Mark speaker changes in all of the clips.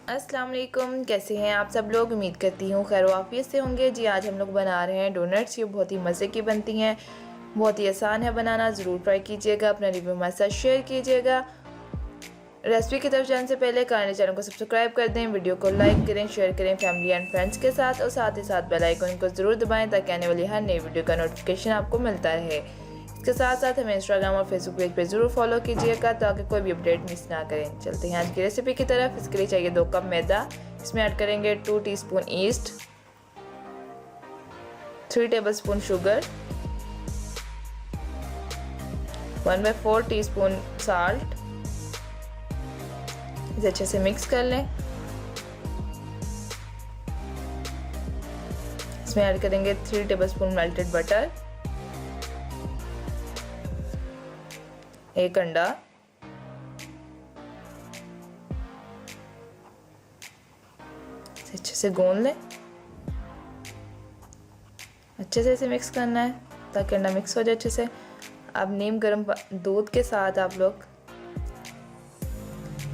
Speaker 1: अस्सलाम वालेकुम, कैसे हैं आप सब लोग। उम्मीद करती हूँ खैर वाफियत से होंगे। जी आज हम लोग बना रहे हैं डोनट्स। ये बहुत ही मज़े की बनती हैं, बहुत ही आसान है बनाना। ज़रूर ट्राई कीजिएगा, अपना रिव्यू हमारे साथ शेयर कीजिएगा। रेसिपी की तरफ जाने से पहले काइंडली चैनल को सब्सक्राइब कर दें, वीडियो को लाइक करें, शेयर करें फैमिली एंड फ्रेंड्स के साथ, और साथ ही साथ बेल आइकन को ज़रूर दबाएं ताकि आने वाली हर नई वीडियो का नोटिफिकेशन आपको मिलता रहे। इसके साथ साथ हमें इंस्टाग्राम और फेसबुक पेज पे ज़रूर फॉलो कीजिएगा ताकि कोई भी अपडेट मिस ना करें। चलते हैं आज की रेसिपी की तरफ। इसके लिए चाहिए 2 कप मैदा। इसमें ऐड करेंगे 2 teaspoon east, 3 tablespoon sugar, 1/4 teaspoon salt. इसे अच्छे से मिक्स कर लें। इसमें ऐड करेंगे 3 टेबलस्पून मेल्टेड बटर, 1 अंडा, अच्छे से गूंद लें। अच्छे से इसे मिक्स करना है ताकि अंडा मिक्स हो जाए अच्छे से। अब नीम गर्म दूध के साथ आप लोग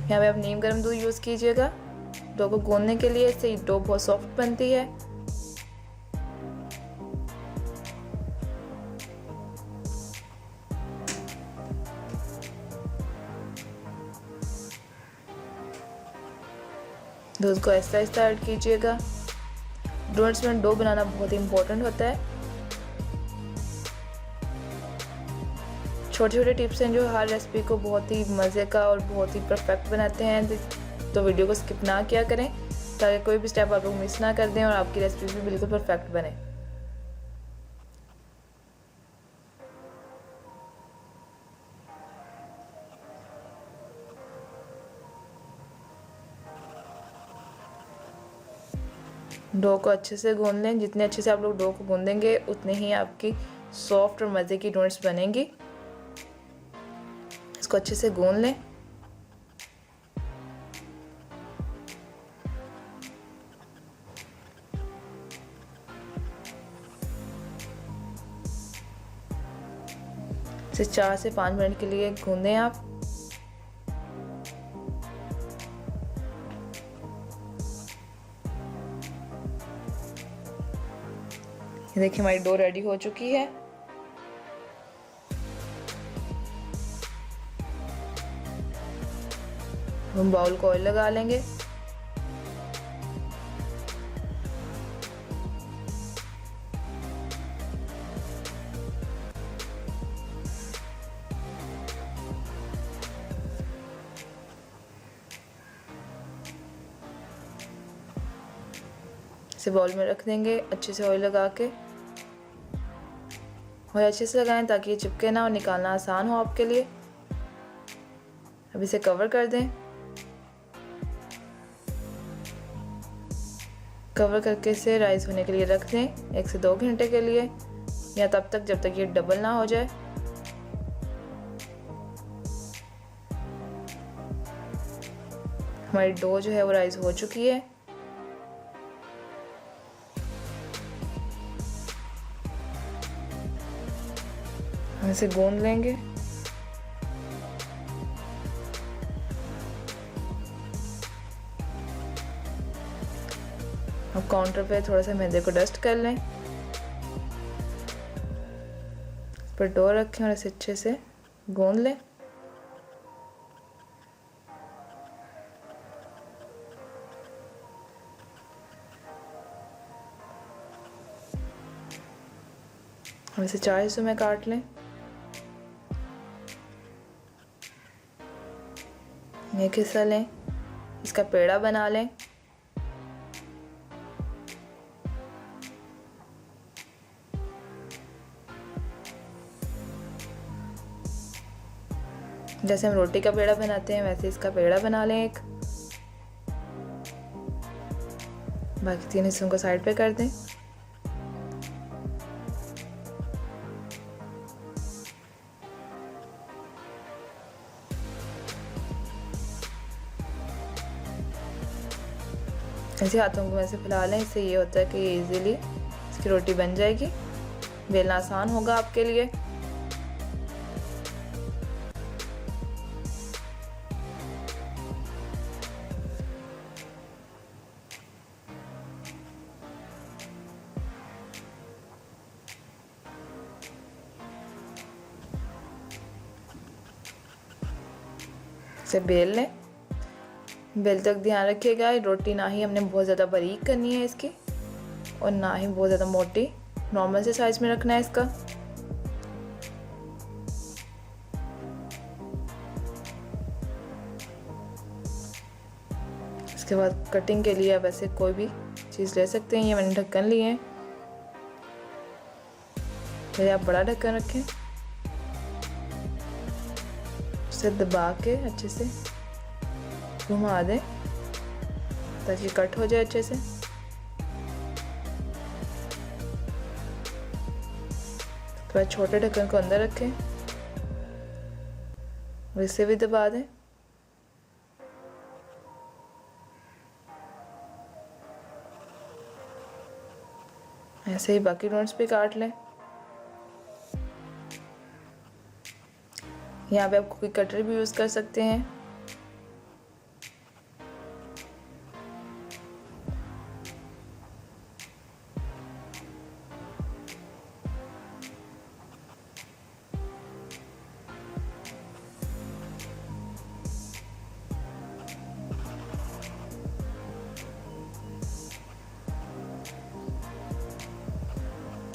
Speaker 1: यहाँ पे आप नीम गर्म दूध यूज़ कीजिएगा डो को गूंदने के लिए। इससे डो बहुत सॉफ्ट बनती है। दूध को ऐसा ऐसा ऐड कीजिएगा। डोनट्स में डो बनाना बहुत ही इम्पोर्टेंट होता है। छोटे छोटे टिप्स हैं जो हर रेसिपी को बहुत ही मज़े का और बहुत ही परफेक्ट बनाते हैं। तो वीडियो को स्किप ना किया करें ताकि कोई भी स्टेप आप लोग मिस ना कर दें और आपकी रेसिपी भी बिल्कुल परफेक्ट बने। डो को अच्छे से गूंद लें। जितने अच्छे से आप लोग डो को गूंदेंगे उतने ही आपकी सॉफ्ट और मज़े की डोनट्स बनेंगी। इसको अच्छे से गूंद लें। इसे 4 से 5 मिनट के लिए गूंदें आप। ये देखिए हमारी डो रेडी हो चुकी है। हम बाउल को ऑयल लगा लेंगे। इसे बाउल में रख देंगे अच्छे से ऑयल लगा के। ऑयल अच्छे से लगाएं ताकि ये चिपके ना और निकालना आसान हो आपके लिए। अब इसे कवर कर दें। कवर करके इसे राइस होने के लिए रख दें 1 से 2 घंटे के लिए, या तब तक जब तक ये डबल ना हो जाए। हमारी डो जो है वो राइस हो चुकी है। हम इसे गूंद लेंगे। अब काउंटर पे थोड़ा सा मैदे को डस्ट कर लें। इस पर डो रखें और इसे अच्छे से गूंद लें। हम इसे 4 हिस्सों में काट लें। एक हिस्सा लें, इसका पेड़ा बना लें। जैसे हम रोटी का पेड़ा बनाते हैं वैसे इसका पेड़ा बना लें एक। बाकी 3 हिस्सों को साइड पे कर दें। ऐसे हाथों को ऐसे फैला लें। इससे ये होता है कि इजीली इसकी रोटी बन जाएगी। बेलना आसान होगा आपके लिए। इसे बेल लें। बेल तक ध्यान रखिएगा, रोटी ना ही हमने बहुत ज़्यादा बारीक करनी है इसकी और ना ही बहुत ज़्यादा मोटी, नॉर्मल से साइज़ में रखना है इसका। इसके बाद कटिंग के लिए आप ऐसे कोई भी चीज़ ले सकते हैं। ये मैंने ढक्कन लिए हैं, फिर आप बड़ा ढक्कन रखें, उसे दबा के अच्छे से घुमा दें ताकि कट हो जाए अच्छे से। तो छोटे ढक्कन को अंदर रखें और इसे भी दबा दें। ऐसे ही बाकी डोनट्स भी काट लें। यहाँ पे आप कुकी कटर भी यूज़ कर सकते हैं।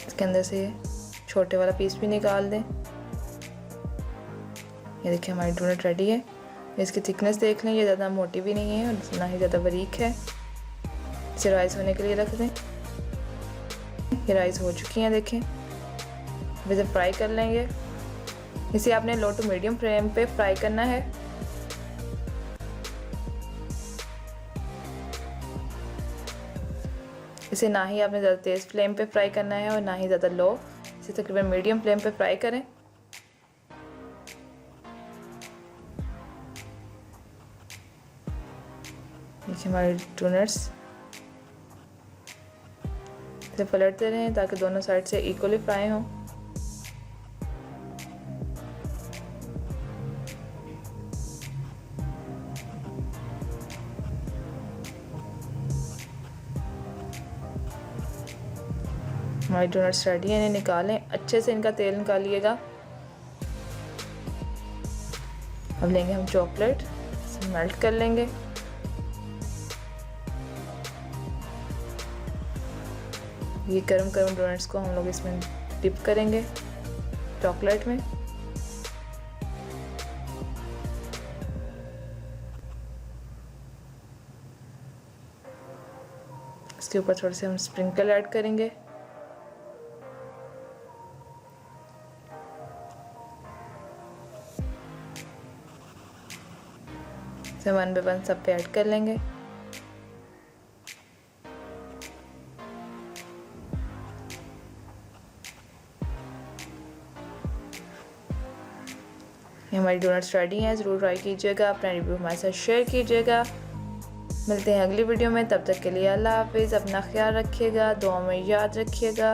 Speaker 1: इसके अंदर से छोटे वाला पीस भी निकाल दें। ये देखिए हमारी डोनट रेडी है। इसकी थिकनेस देख लें, ये ज़्यादा मोटी भी नहीं है और ना ही ज़्यादा बारीक है। इसे राइस होने के लिए रख दें। ये राइस हो चुकी हैं, देखें। अब इसे फ्राई कर लेंगे। इसे आपने लो टू मीडियम फ्लेम पे फ्राई करना है। इसे ना ही आपने ज़्यादा तेज़ फ्लेम पे फ्राई करना है और ना ही ज़्यादा लो, इसे तकरीबन मीडियम फ्लेम पे फ्राई करें। देखिए हमारे डोनट्स, इसे पलटते रहें ताकि दोनों साइड से इक्वली फ्राई हों। हमारी डोनट्स रेडी है, इन्हें निकालें, अच्छे से इनका तेल निकालिएगा। अब लेंगे हम चॉकलेट, इसे मेल्ट कर लेंगे। ये गरम गरम डोनट्स को हम लोग इसमें डिप करेंगे चॉकलेट में। इसके ऊपर थोड़े से हम स्प्रिंकल ऐड करेंगे। इसे 1 बाय 1 सब पे ऐड कर लेंगे। हमारी डोनट्स रेडी हैं, ज़रूर ट्राई कीजिएगा, अपना रिव्यू हमारे साथ शेयर कीजिएगा। मिलते हैं अगली वीडियो में, तब तक के लिए अल्लाह हाफिज़। अपना ख्याल रखिएगा, दुआ में याद रखिएगा।